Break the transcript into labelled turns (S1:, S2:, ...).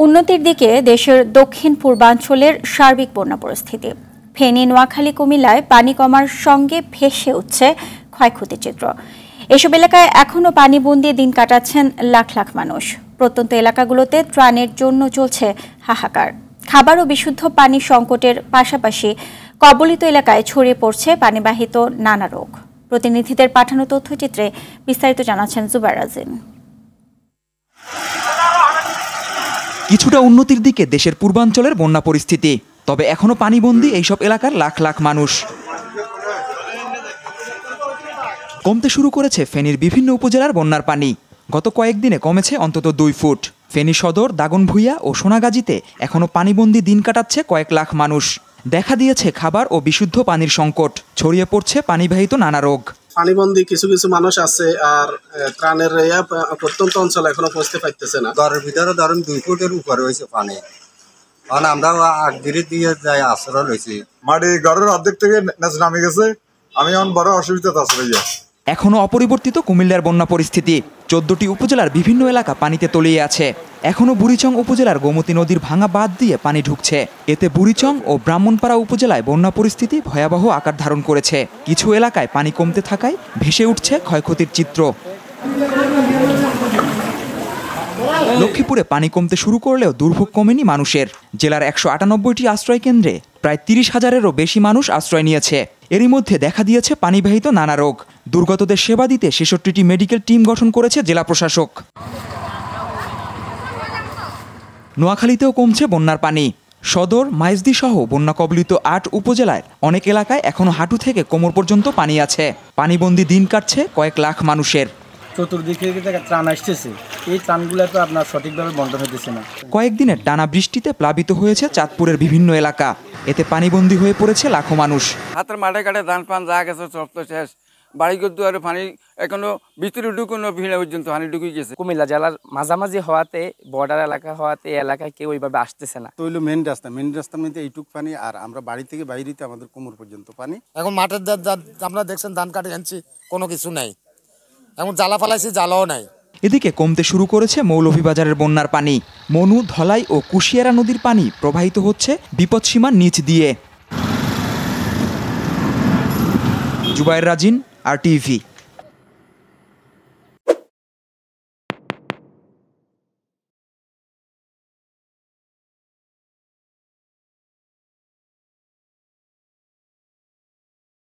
S1: উন্নতির দিকে দেশের দক্ষিণ পূর্বাঞ্চলের সার্বিক বন্যা পরিস্থিতি। ফেনী, নোয়াখালী, কুমিল্লায় পানি কমার সঙ্গে ভেসে উঠছে ক্ষয়ক্ষতির চিত্র। এসব এলাকায় এখনো পানিবন্দী দিন কাটাচ্ছেন লাখ লাখ মানুষ। প্রত্যন্ত এলাকাগুলোতে ত্রাণের জন্য চলছে হাহাকার। খাবার ও বিশুদ্ধ পানি সংকটের পাশাপাশি কবলিত এলাকায় ছড়িয়ে পড়ছে পানিবাহিত নানা রোগ। প্রতিনিধিদের পাঠানো তথ্যচিত্রে বিস্তারিত জানাচ্ছেন জুবাইর রাজিন।
S2: কিছুটা উন্নতির দিকে দেশের পূর্বাঞ্চলের বন্যা পরিস্থিতি, তবে এখনো পানিবন্দী এইসব এলাকার লাখ লাখ মানুষ। কমতে শুরু করেছে ফেনীর বিভিন্ন উপজেলার বন্যার পানি। গত কয়েকদিনে কমেছে অন্তত 2 ফুট। ফেনী সদর, দাগনভূঞা ও সোনাগাজীতে এখনো পানিবন্দী দিন কাটাচ্ছে কয়েক লাখ মানুষ। দেখা দিয়েছে খাবার ও বিশুদ্ধ পানির সংকট, ছড়িয়ে পড়ছে পানিবাহিত নানা রোগ।
S3: পানিবন্দী কিছু কিছু মানুষ আছে, আর ত্রাণের প্রত্যন্ত অঞ্চলে এখনো পৌঁছতে পারতেছে না।
S4: ঘরের ভিতরে ধরুন 2 ফুটের উপরে হয়েছে পানি। আমরা আগদিরে দিয়ে যাই আশ্রয় রয়েছি।
S5: মাটি ঘরের অর্ধেক থেকে নামে গেছে। আমি এখন বড় অসুবিধা আছে।
S2: এখনো অপরিবর্তিত কুমিল্লার বন্যা পরিস্থিতি। 14টি উপজেলার বিভিন্ন এলাকা পানিতে তলিয়ে আছে। এখনো বুড়িচং উপজেলার গোমতী নদীর ভাঙা বাঁধ দিয়ে পানি ঢুকছে। এতে বুড়িচং ও ব্রাহ্মণপাড়া উপজেলায় বন্যা পরিস্থিতি ভয়াবহ আকার ধারণ করেছে। কিছু এলাকায় পানি কমতে থাকায় ভেসে উঠছে ক্ষয়ক্ষতির চিত্র। লক্ষ্মীপুরে পানি কমতে শুরু করলেও দুর্ভোগ কমেনি মানুষের। জেলার 198টি আশ্রয় কেন্দ্রে প্রায় 30,000-এরও বেশি মানুষ আশ্রয় নিয়েছে। এরই মধ্যে দেখা দিয়েছে পানিবাহিত নানা রোগ। দুর্গতদের সেবা দিতে 66টি মেডিকেল টিম গঠন করেছে জেলা প্রশাসক। নোয়াখালীতেও কমছে বন্যার পানি। সদর, মাইজদী সহ বন্যা কবলিত 8 উপজেলায় অনেক এলাকায় এখনো হাঁটু থেকে কোমর পর্যন্ত পানি আছে। পানিবন্দী দিন কাটছে কয়েক লাখ মানুষের।
S6: চতুর্দিকে ত্রাণ আসতেছে, এই ত্রাণগুলো তো আপনার সঠিকভাবে বন্টন হতেছে না।
S2: কয়েকদিনের টানা বৃষ্টিতে প্লাবিত হয়েছে চাঁদপুরের বিভিন্ন এলাকা। এতে পানিবন্দী হয়ে পড়েছে লাখো মানুষ।
S7: হাতের মাঠে কাটে ধান পান যা গেছে সব তো শেষ। বাড়ি করতে আর পানি এখনো ভিতরে ঢুকুনো ভিড় পর্যন্ত পানি ঢুকে গেছে।
S8: কুমিল্লা জেলার মাঝামাঝি হওয়াতে, বর্ডার এলাকা হওয়াতে এই এলাকায় কেউ ওইভাবে আসতেছে না।
S4: তো হইলো মেন রাস্তার মধ্যে এইটুক পানি, আর আমরা বাড়ি থেকে বাইরেতে আমাদের কোমর পর্যন্ত পানি।
S9: এখন মাঠের আমরা দেখছেন ধান কাটে আনছি, কোনো কিছু নাই। এখন জ্বালা ফালাইছি, জ্বালাও নাই।
S2: এদিকে কমতে শুরু করেছে মৌলভীবাজারের বন্যার পানি। মনু, ধলাই ও কুশিয়ারা নদীর পানি প্রবাহিত হচ্ছে বিপদসীমার নিচ দিয়ে। জুবাইর রাজিন, RTV।